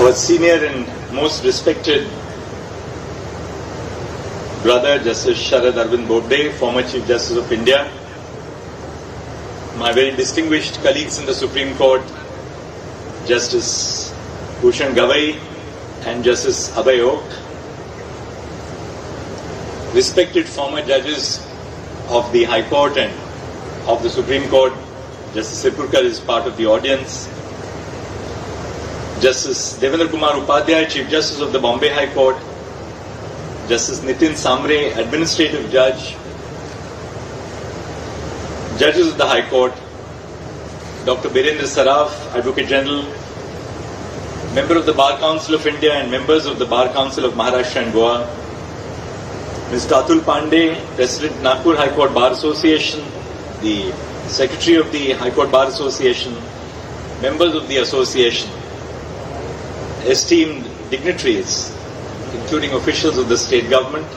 our senior and most respected brother, Justice Sharad Arvind Bobde, former Chief Justice of India, my very distinguished colleagues in the Supreme Court, Justice Bhushan Gavai and Justice Abhay Oak, respected former judges of the High Court and of the Supreme Court, Justice Sirpurkar is part of the audience, Justice Devendra Kumar Upadhyay, Chief Justice of the Bombay High Court, Justice Nitin Samre, Administrative Judge, Judges of the High Court, Dr. Birendra Saraf, Advocate General, Member of the Bar Council of India and members of the Bar Council of Maharashtra and Goa, Mr. Atul Pandey, President Nagpur High Court Bar Association, the Secretary of the High Court Bar Association, members of the association, esteemed dignitaries, including officials of the state government,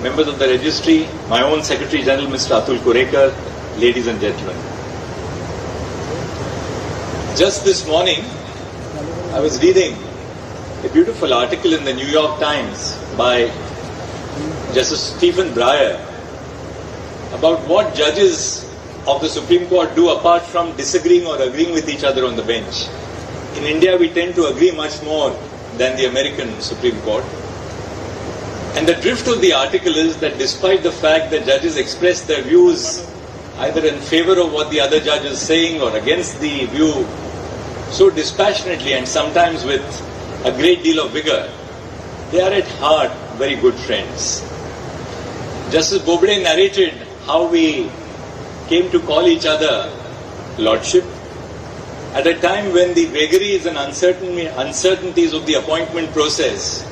members of the registry, my own Secretary General Mr. Atul Kurekar, ladies and gentlemen. Just this morning, I was reading a beautiful article in the New York Times by Justice Stephen Breyer about what judges of the Supreme Court do apart from disagreeing or agreeing with each other on the bench. In India, we tend to agree much more than the American Supreme Court. And the drift of the article is that despite the fact that judges express their views either in favor of what the other judge is saying or against the view so dispassionately and sometimes with a great deal of vigor, they are at heart very good friends. Justice Bobde narrated how we came to call each other Lordship at a time when the vagaries and uncertainties of the appointment process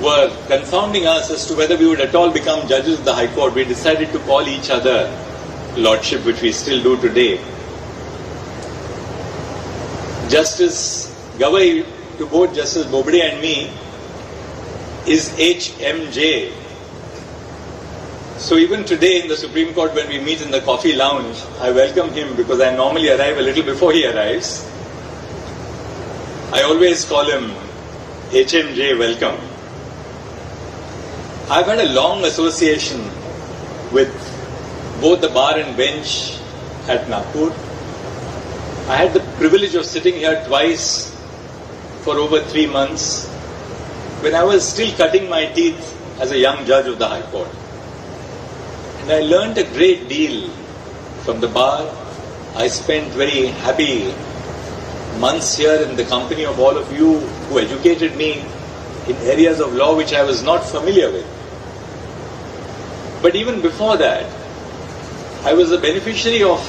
were confounding us as to whether we would at all become judges of the High Court. We decided to call each other Lordship, which we still do today. Justice Gavai, to both Justice Bobde and me, is HMJ. So even today in the Supreme Court, when we meet in the coffee lounge, I welcome him because I normally arrive a little before he arrives. I always call him HMJ welcome. I've had a long association with both the bar and bench at Nagpur. I had the privilege of sitting here twice for over 3 months when I was still cutting my teeth as a young judge of the High Court. And I learned a great deal from the bar. I spent very happy months here in the company of all of you who educated me in areas of law which I was not familiar with. But even before that, I was a beneficiary of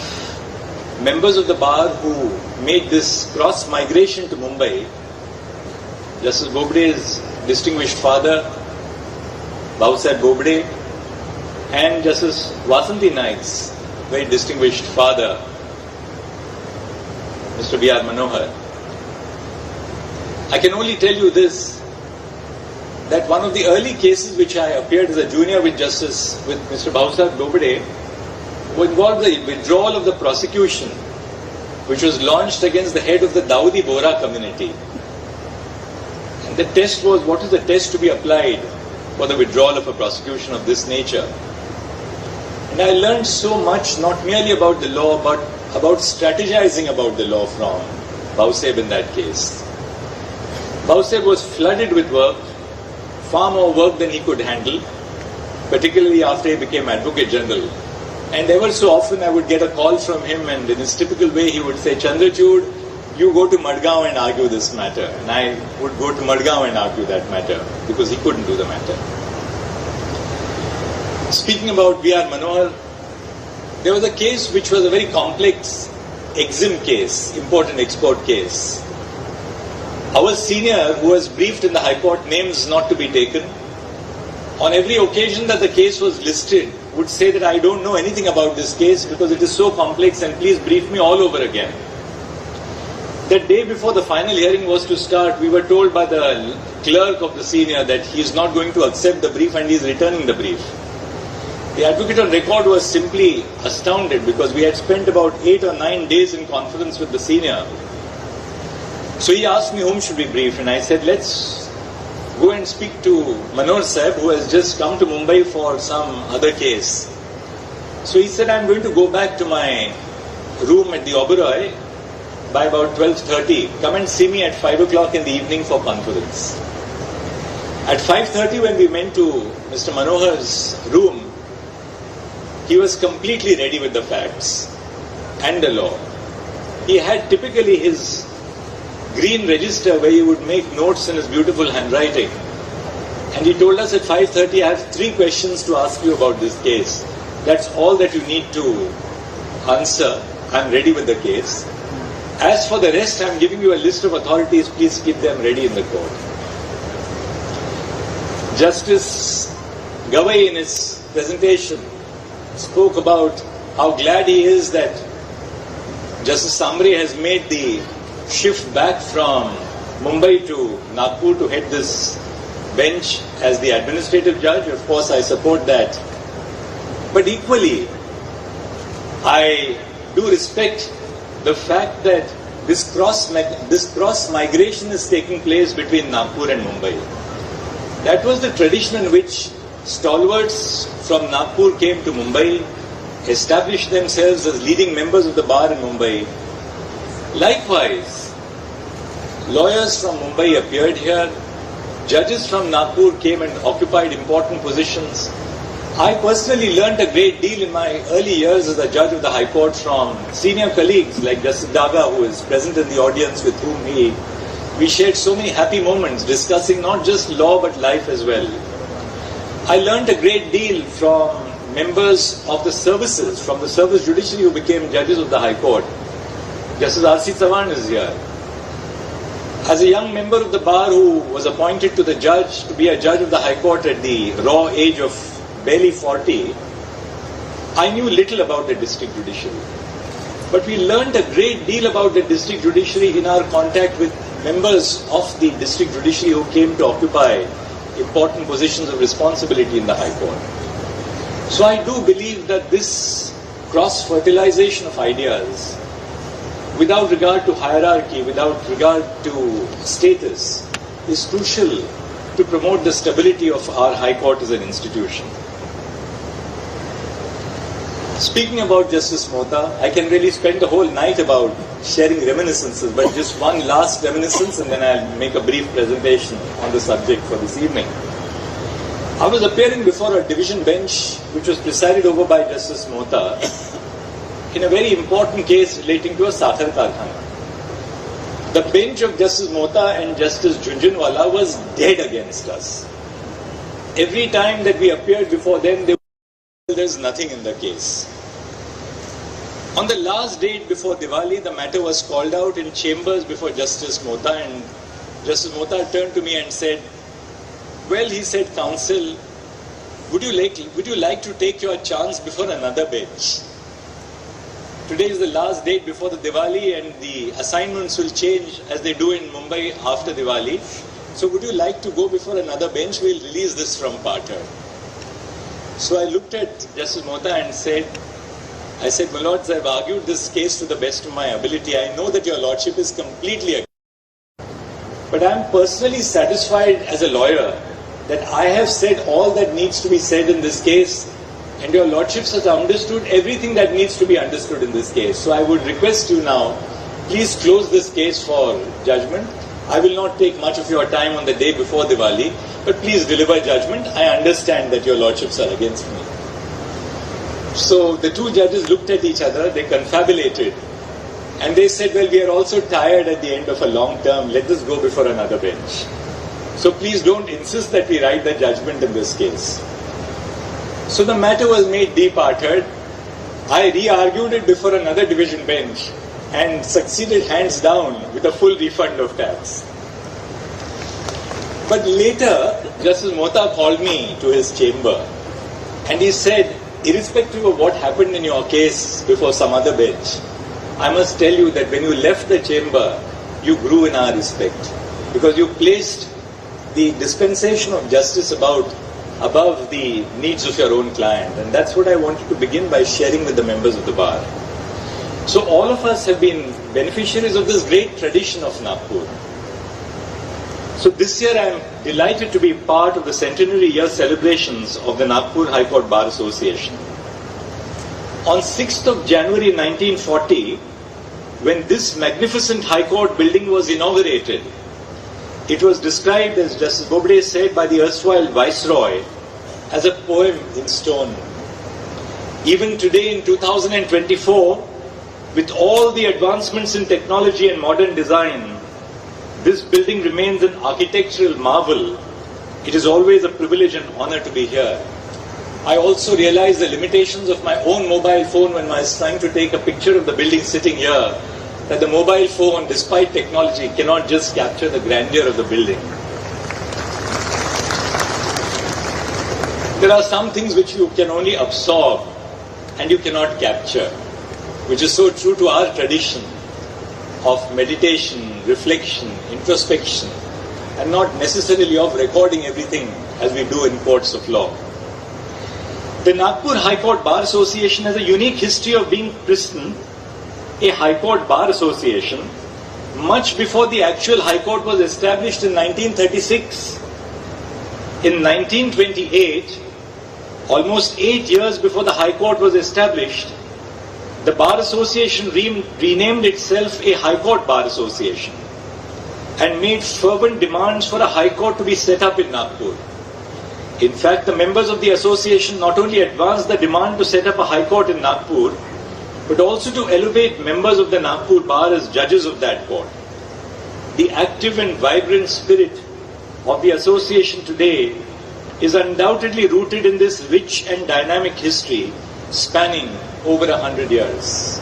members of the bar who made this cross-migration to Mumbai. Justice Bobde's distinguished father, Bhausad Bobde, and Justice Vasanthi Naik's very distinguished father, Mr. B.R. Manohar. I can only tell you this, that one of the early cases which I appeared as a junior with Mr. Bhausad Bobde involved the withdrawal of the prosecution which was launched against the head of the Dawoodi Bohra community. And the test was, what is the test to be applied for the withdrawal of a prosecution of this nature? And I learned so much, not merely about the law, but about strategizing about the law from Bhausad in that case. Bhausad was flooded with work, far more work than he could handle, particularly after he became Advocate General. And ever so often I would get a call from him, and in his typical way he would say, Chandrachud, you go to Madgaon and argue this matter. And I would go to Madgaon and argue that matter because he couldn't do the matter. Speaking about B.R. Manohar, there was a case which was a very complex EXIM case, import and export case. Our senior, who was briefed in the High Court, names not to be taken, on every occasion that the case was listed, would say that I don't know anything about this case because it is so complex and please brief me all over again. The day before the final hearing was to start, we were told by the clerk of the senior that he is not going to accept the brief and he is returning the brief. The advocate on record was simply astounded because we had spent about 8 or 9 days in conference with the senior. So he asked me whom should we brief, and I said, let's go and speak to Manoj Sahib, who has just come to Mumbai for some other case. So he said, I'm going to go back to my room at the Oberoi by about 12:30. Come and see me at 5 o'clock in the evening for conference. At 5:30, when we went to Mr. Manohar's room, he was completely ready with the facts and the law. He had typically his green register where he would make notes in his beautiful handwriting. And he told us at 5:30, I have 3 questions to ask you about this case. That's all that you need to answer. I'm ready with the case. As for the rest, I'm giving you a list of authorities. Please keep them ready in the court. Justice Gavai in his presentation spoke about how glad he is that Justice Sambre has made the shift back from Mumbai to Nagpur to head this bench as the administrative judge. Of course, I support that. But equally, I do respect the fact that this cross migration is taking place between Nagpur and Mumbai. That was the tradition in which stalwarts from Nagpur came to Mumbai, established themselves as leading members of the bar in Mumbai. Likewise, lawyers from Mumbai appeared here, judges from Nagpur came and occupied important positions. I personally learnt a great deal in my early years as a judge of the High Court from senior colleagues like Justice Daga, who is present in the audience, with whom we shared so many happy moments discussing not just law but life as well. I learnt a great deal from members of the services, from the service judiciary who became judges of the High Court. Justice R.C. Chavan is here. As a young member of the bar who was appointed to the judge to be a judge of the High Court at the raw age of barely 40, I knew little about the district judiciary. But we learned a great deal about the district judiciary in our contact with members of the district judiciary who came to occupy important positions of responsibility in the High Court. So I do believe that this cross-fertilization of ideas, without regard to hierarchy, without regard to status, is crucial to promote the stability of our High Court as an institution. Speaking about Justice Mohta, I can really spend the whole night about sharing reminiscences, but just one last reminiscence and then I'll make a brief presentation on the subject for this evening. I was appearing before a division bench which was presided over by Justice Mohta in a very important case relating to a Sakhar Karkhana. The bench of Justice Mohta and Justice Jhunjhunwala was dead against us. Every time that we appeared before them, there's nothing in the case. On the last date before Diwali, the matter was called out in chambers before Justice Mohta, and Justice Mohta turned to me and said, well, he said, counsel, would you like to take your chance before another bench? Today is the last date before the Diwali and the assignments will change as they do in Mumbai after Diwali. So would you like to go before another bench? We'll release this from Pathar. So I looked at Justice Mohta and I said, my lords, I've argued this case to the best of my ability. I know that your lordship is completely against, but I'm personally satisfied as a lawyer that I have said all that needs to be said in this case, and your lordships has understood everything that needs to be understood in this case. So I would request you now, please close this case for judgment. I will not take much of your time on the day before Diwali, but please deliver judgment. I understand that your lordships are against me. So the two judges looked at each other, they confabulated, and they said, well, we are also tired at the end of a long term, let us go before another bench. So please don't insist that we write the judgment in this case. So the matter was made departed. I re-argued it before another division bench and succeeded hands down with a full refund of tax. But later, Justice Mohta called me to his chamber and he said, irrespective of what happened in your case before some other bench, I must tell you that when you left the chamber, you grew in our respect because you placed the dispensation of justice above the needs of your own client. And that's what I wanted to begin by sharing with the members of the bar. So all of us have been beneficiaries of this great tradition of Nagpur. So this year I am delighted to be part of the Centenary year celebrations of the Nagpur High Court Bar Association. On 6th of January 1940, when this magnificent High Court building was inaugurated, it was described, as Justice Bobde said, by the erstwhile Viceroy as a poem in stone. Even today in 2024, with all the advancements in technology and modern design, this building remains an architectural marvel. It is always a privilege and honor to be here. I also realize the limitations of my own mobile phone when I was trying to take a picture of the building sitting here, that the mobile phone, despite technology, cannot just capture the grandeur of the building. There are some things which you can only absorb and you cannot capture, which is so true to our tradition of meditation, reflection, introspection, and not necessarily of recording everything as we do in courts of law. The Nagpur High Court Bar Association has a unique history of being christened a High Court Bar Association much before the actual High Court was established in 1936. In 1928, almost 8 years before the High Court was established, the Bar Association renamed itself a High Court Bar Association and made fervent demands for a High Court to be set up in Nagpur. In fact, the members of the association not only advanced the demand to set up a High Court in Nagpur, but also to elevate members of the Nagpur Bar as judges of that court. The active and vibrant spirit of the association today is undoubtedly rooted in this rich and dynamic history spanning over 100 years.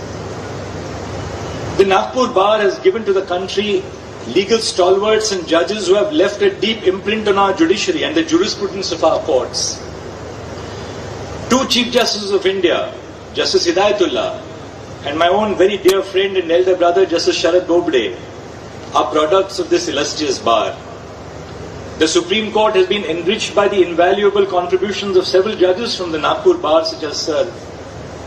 The Nagpur Bar has given to the country legal stalwarts and judges who have left a deep imprint on our judiciary and the jurisprudence of our courts. Two Chief Justices of India, Justice Hidayatullah and my own very dear friend and elder brother, Justice Sharad Bobde, are products of this illustrious bar. The Supreme Court has been enriched by the invaluable contributions of several judges from the Nagpur Bar, such as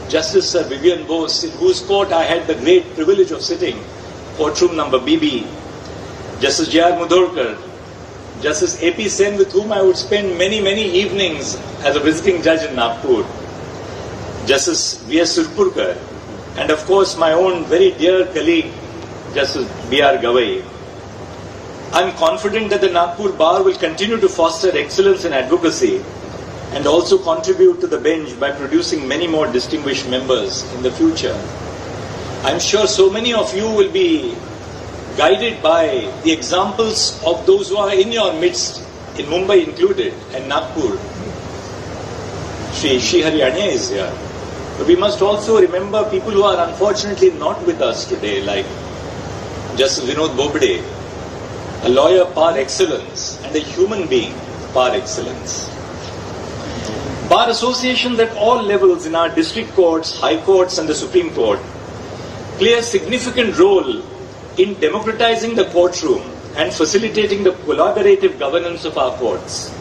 Justice Sir Vivian Bose, in whose court I had the great privilege of sitting, courtroom number BB, Justice J.R. Mudholkar, Justice A.P. Sen, with whom I would spend many, many evenings as a visiting judge in Nagpur, Justice V.S. Surpurkar, and of course my own very dear colleague, Justice B.R. Gavai. I am confident that the Nagpur Bar will continue to foster excellence in advocacy and also contribute to the bench by producing many more distinguished members in the future. I am sure so many of you will be guided by the examples of those who are in your midst, in Mumbai included, and Nagpur. Shri Haryane is here. But we must also remember people who are unfortunately not with us today, like Justice Vinod Bobde, a lawyer par excellence and a human being par excellence. Bar associations at all levels in our district courts, high courts and the Supreme Court play a significant role in democratizing the courtroom and facilitating the collaborative governance of our courts.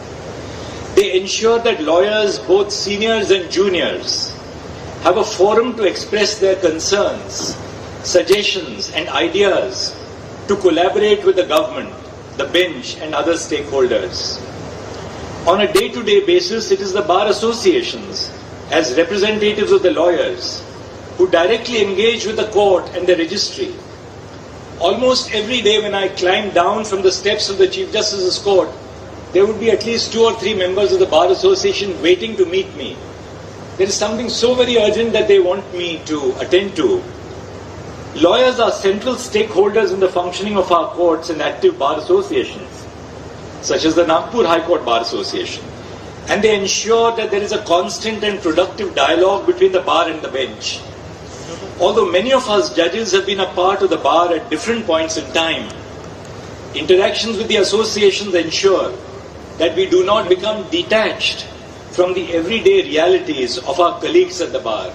They ensure that lawyers, both seniors and juniors, have a forum to express their concerns, suggestions and ideas to collaborate with the government, the bench and other stakeholders. On a day-to-day basis, it is the bar associations, as representatives of the lawyers, who directly engage with the court and the registry. Almost every day when I climb down from the steps of the Chief Justice's court, there would be at least 2 or 3 members of the Bar Association waiting to meet me. There is something so very urgent that they want me to attend to. Lawyers are central stakeholders in the functioning of our courts and active bar associations, such as the Nagpur High Court Bar Association, and they ensure that there is a constant and productive dialogue between the bar and the bench. Although many of us judges have been a part of the bar at different points in time, interactions with the associations ensure that we do not become detached from the everyday realities of our colleagues at the bar.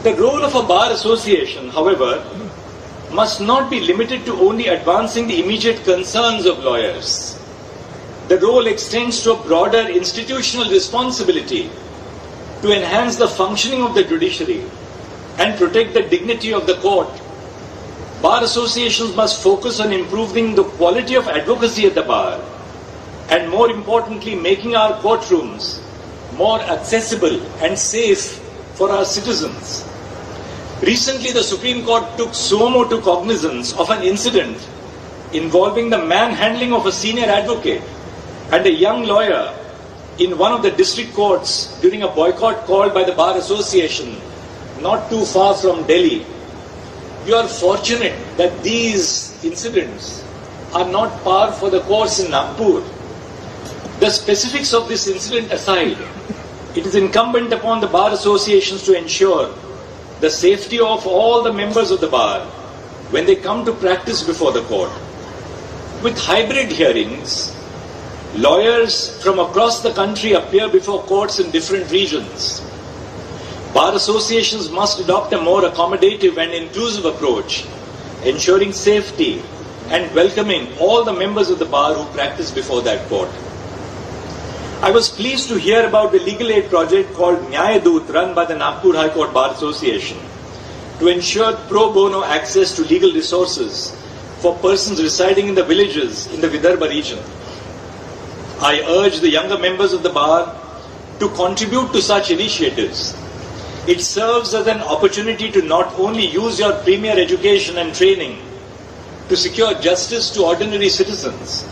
The role of a bar association, however, must not be limited to only advancing the immediate concerns of lawyers. The role extends to a broader institutional responsibility to enhance the functioning of the judiciary and protect the dignity of the court. Bar associations must focus on improving the quality of advocacy at the bar and, more importantly, making our courtrooms more accessible and safe for our citizens. Recently, the Supreme Court took suo motu cognizance of an incident involving the manhandling of a senior advocate and a young lawyer in one of the district courts during a boycott called by the Bar Association not too far from Delhi. You are fortunate that these incidents are not par for the course in Nagpur. The specifics of this incident aside, it is incumbent upon the Bar Associations to ensure the safety of all the members of the bar when they come to practice before the court. With hybrid hearings, lawyers from across the country appear before courts in different regions. Bar associations must adopt a more accommodative and inclusive approach, ensuring safety and welcoming all the members of the bar who practice before that court. I was pleased to hear about the legal aid project called Nyayadut run by the Nagpur High Court Bar Association to ensure pro bono access to legal resources for persons residing in the villages in the Vidarbha region. I urge the younger members of the bar to contribute to such initiatives. It serves as an opportunity to not only use your premier education and training to secure justice to ordinary citizens,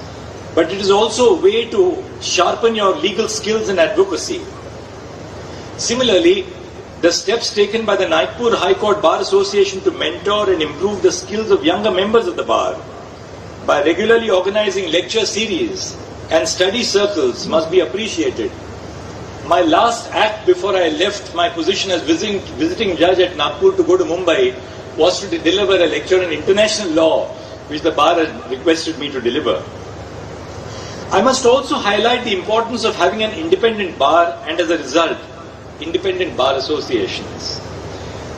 but it is also a way to sharpen your legal skills and advocacy. Similarly, the steps taken by the Nagpur High Court Bar Association to mentor and improve the skills of younger members of the bar by regularly organizing lecture series and study circles must be appreciated. My last act before I left my position as visiting judge at Nagpur to go to Mumbai was to deliver a lecture on international law, which the bar had requested me to deliver. I must also highlight the importance of having an independent bar and, as a result, independent bar associations.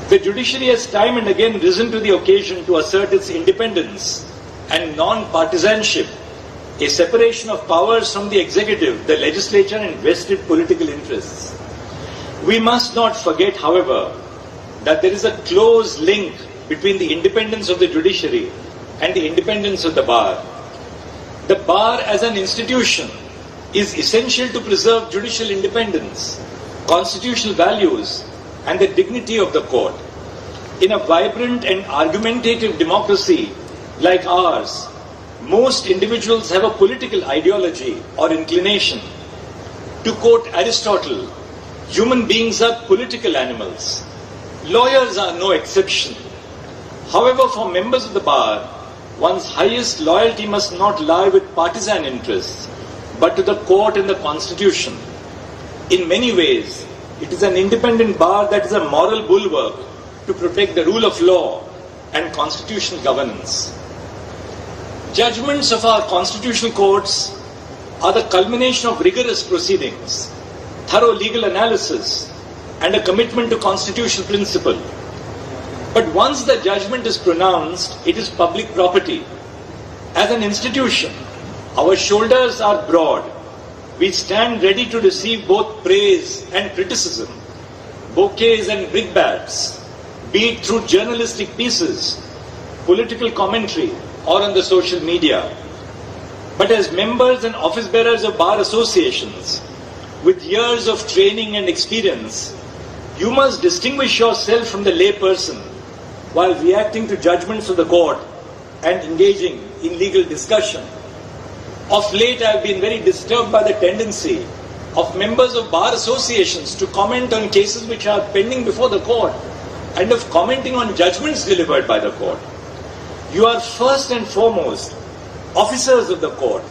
The judiciary has time and again risen to the occasion to assert its independence and non-partisanship, a separation of powers from the executive, the legislature, and vested political interests. We must not forget, however, that there is a close link between the independence of the judiciary and the independence of the bar. The bar as an institution is essential to preserve judicial independence, constitutional values, and the dignity of the court. In a vibrant and argumentative democracy like ours, most individuals have a political ideology or inclination. To quote Aristotle, human beings are political animals. Lawyers are no exception. However, for members of the bar, one's highest loyalty must not lie with partisan interests, but to the court and the constitution. In many ways, it is an independent bar that is a moral bulwark to protect the rule of law and constitutional governance. Judgments of our constitutional courts are the culmination of rigorous proceedings, thorough legal analysis, and a commitment to constitutional principle. But once the judgment is pronounced, it is public property. As an institution, our shoulders are broad. We stand ready to receive both praise and criticism, bouquets and brickbats, be it through journalistic pieces, political commentary, or on the social media. But as members and office bearers of bar associations, with years of training and experience, you must distinguish yourself from the lay person while reacting to judgments of the court and engaging in legal discussion. Of late, I have been very disturbed by the tendency of members of bar associations to comment on cases which are pending before the court and of commenting on judgments delivered by the court. You are first and foremost officers of the court,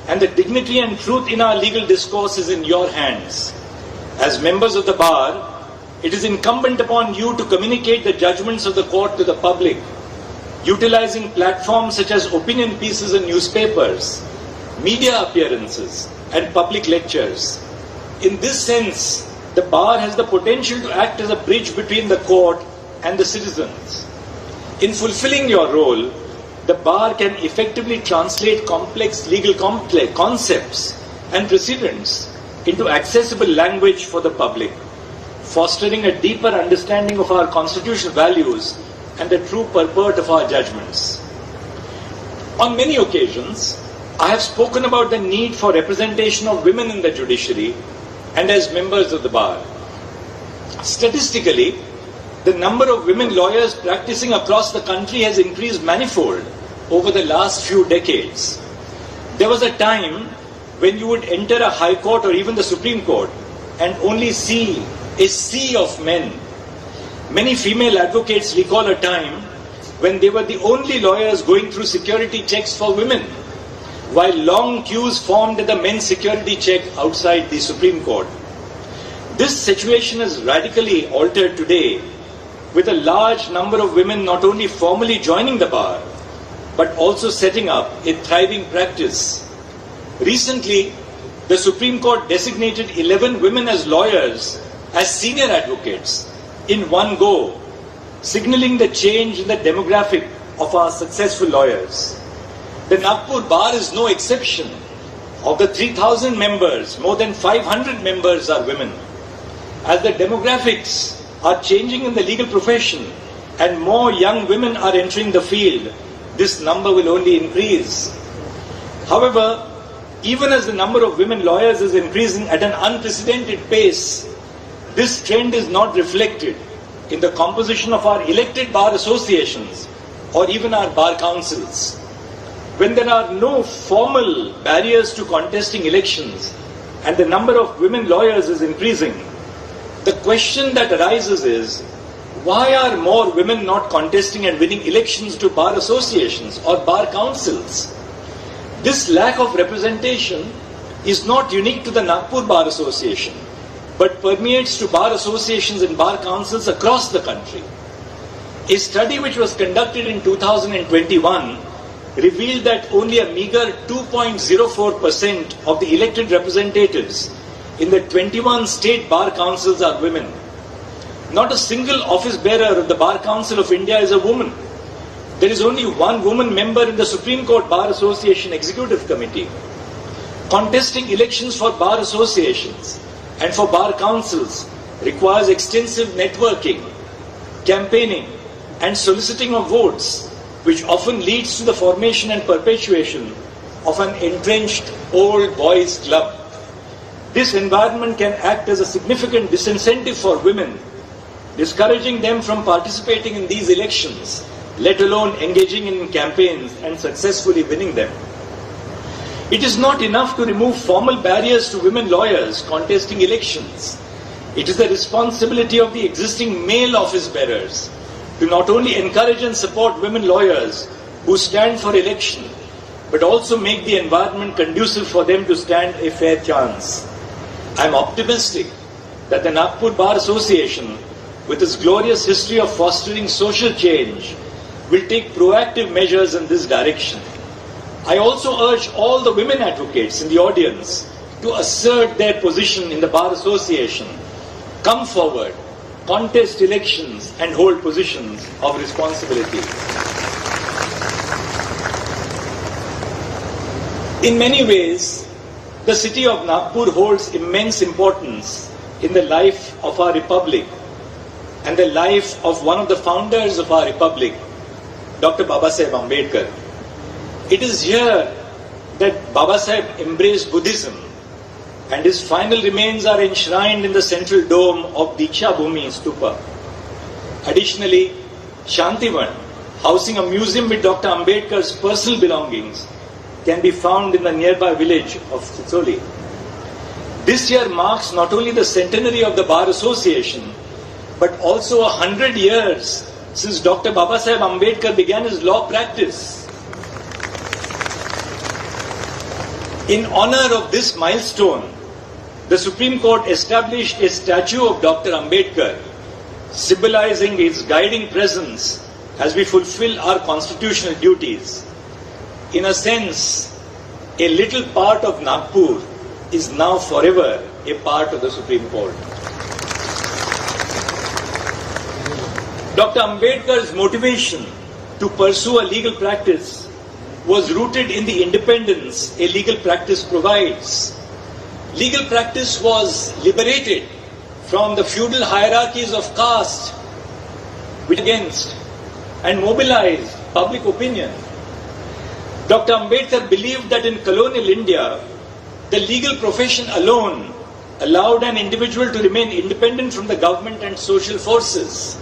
and the dignity and truth in our legal discourse is in your hands. As members of the bar, it is incumbent upon you to communicate the judgments of the court to the public, utilizing platforms such as opinion pieces in newspapers, media appearances, and public lectures. In this sense, the bar has the potential to act as a bridge between the court and the citizens. In fulfilling your role, the bar can effectively translate complex legal concepts and precedents into accessible language for the public. fostering a deeper understanding of our constitutional values and the true purport of our judgments. On many occasions, I have spoken about the need for representation of women in the judiciary and as members of the bar. Statistically, the number of women lawyers practicing across the country has increased manifold over the last few decades. There was a time when you would enter a high court or even the Supreme Court and only see a sea of men. Many female advocates recall a time when they were the only lawyers going through security checks for women, while long queues formed at the men's security check outside the Supreme Court. This situation is radically altered today, with a large number of women not only formally joining the bar, but also setting up a thriving practice. Recently, the Supreme Court designated 11 women as lawyers, as senior advocates, in one go, signaling the change in the demographic of our successful lawyers. The Nagpur bar is no exception. Of the 3,000 members, more than 500 members are women. As the demographics are changing in the legal profession and more young women are entering the field, this number will only increase. However, even as the number of women lawyers is increasing at an unprecedented pace, this trend is not reflected in the composition of our elected bar associations or even our bar councils. When there are no formal barriers to contesting elections and the number of women lawyers is increasing, the question that arises is, why are more women not contesting and winning elections to bar associations or bar councils? This lack of representation is not unique to the Nagpur Bar Association, but permeates to bar associations and bar councils across the country. A study which was conducted in 2021 revealed that only a meager 2.04% of the elected representatives in the 21 state bar councils are women. Not a single office bearer of the Bar Council of India is a woman. There is only one woman member in the Supreme Court Bar Association Executive Committee. Contesting elections for bar associations and for bar councils requires extensive networking, campaigning, and soliciting of votes, which often leads to the formation and perpetuation of an entrenched old boys club. This environment can act as a significant disincentive for women, discouraging them from participating in these elections, let alone engaging in campaigns and successfully winning them. It is not enough to remove formal barriers to women lawyers contesting elections. It is the responsibility of the existing male office bearers to not only encourage and support women lawyers who stand for election, but also make the environment conducive for them to stand a fair chance. I am optimistic that the Nagpur Bar Association, with its glorious history of fostering social change, will take proactive measures in this direction. I also urge all the women advocates in the audience to assert their position in the Bar Association, come forward, contest elections and hold positions of responsibility. In many ways, the city of Nagpur holds immense importance in the life of our republic and the life of one of the founders of our republic, Dr. Babasaheb Ambedkar. It is here that Babasaheb embraced Buddhism, and his final remains are enshrined in the central dome of Diksha Bhumi Stupa. Additionally, Shantivan, housing a museum with Dr. Ambedkar's personal belongings, can be found in the nearby village of Chicholi. This year marks not only the centenary of the Bar Association, but also 100 years since Dr. Babasaheb Ambedkar began his law practice. In honor of this milestone, the Supreme Court established a statue of Dr. Ambedkar, symbolizing his guiding presence as we fulfill our constitutional duties. In a sense, a little part of Nagpur is now forever a part of the Supreme Court. Dr. Ambedkar's motivation to pursue a legal practice was rooted in the independence a legal practice provides. Legal practice was liberated from the feudal hierarchies of caste, which against and mobilized public opinion. Dr. Ambedkar believed that in colonial India, the legal profession alone allowed an individual to remain independent from the government and social forces.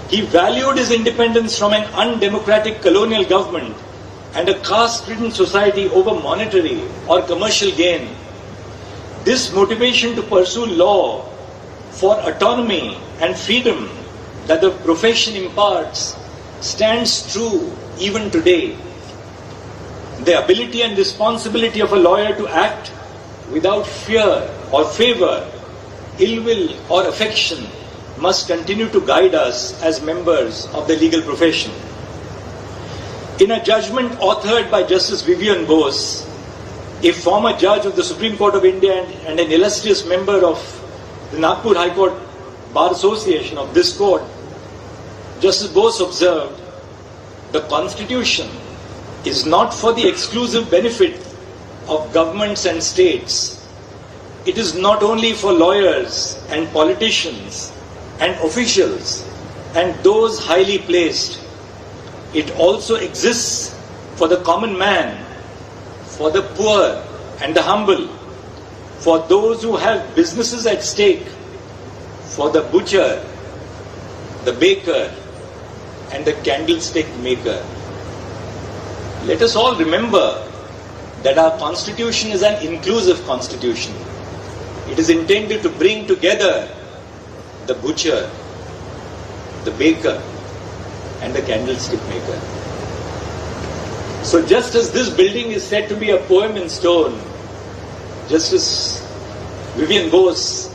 He valued his independence from an undemocratic colonial government and a caste-ridden society over monetary or commercial gain. This motivation to pursue law for autonomy and freedom that the profession imparts stands true even today. The ability and responsibility of a lawyer to act without fear or favor, ill will or affection must continue to guide us as members of the legal profession. In a judgment authored by Justice Vivian Bose, a former judge of the Supreme Court of India and an illustrious member of the Nagpur High Court Bar Association of this court, Justice Bose observed, the Constitution is not for the exclusive benefit of governments and states. It is not only for lawyers and politicians and officials and those highly placed. It also exists for the common man, for the poor and the humble, for those who have businesses at stake, for the butcher, the baker, and the candlestick maker. Let us all remember that our Constitution is an inclusive Constitution. It is intended to bring together the butcher, the baker, and the candlestick maker. So just as this building is said to be a poem in stone, Justice Vivian Bose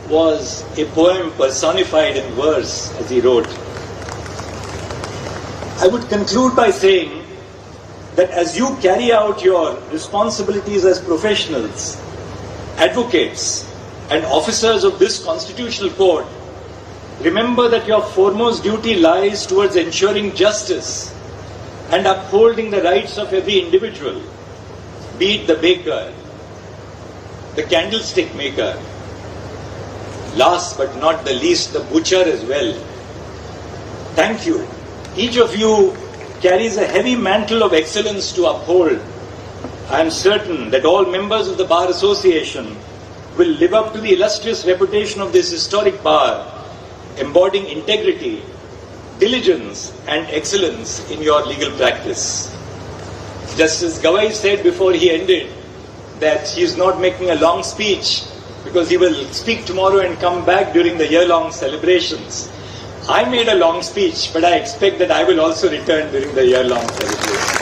was a poem personified in verse, as he wrote. I would conclude by saying that as you carry out your responsibilities as professionals, advocates, and officers of this constitutional court, remember that your foremost duty lies towards ensuring justice and upholding the rights of every individual, be it the baker, the candlestick maker, last but not the least, the butcher as well. Thank you. Each of you carries a heavy mantle of excellence to uphold. I am certain that all members of the Bar Association will live up to the illustrious reputation of this historic bar, embodying integrity, diligence, and excellence in your legal practice. Justice Gawai said before he ended that he is not making a long speech because he will speak tomorrow and come back during the year-long celebrations. I made a long speech, but I expect that I will also return during the year-long celebrations.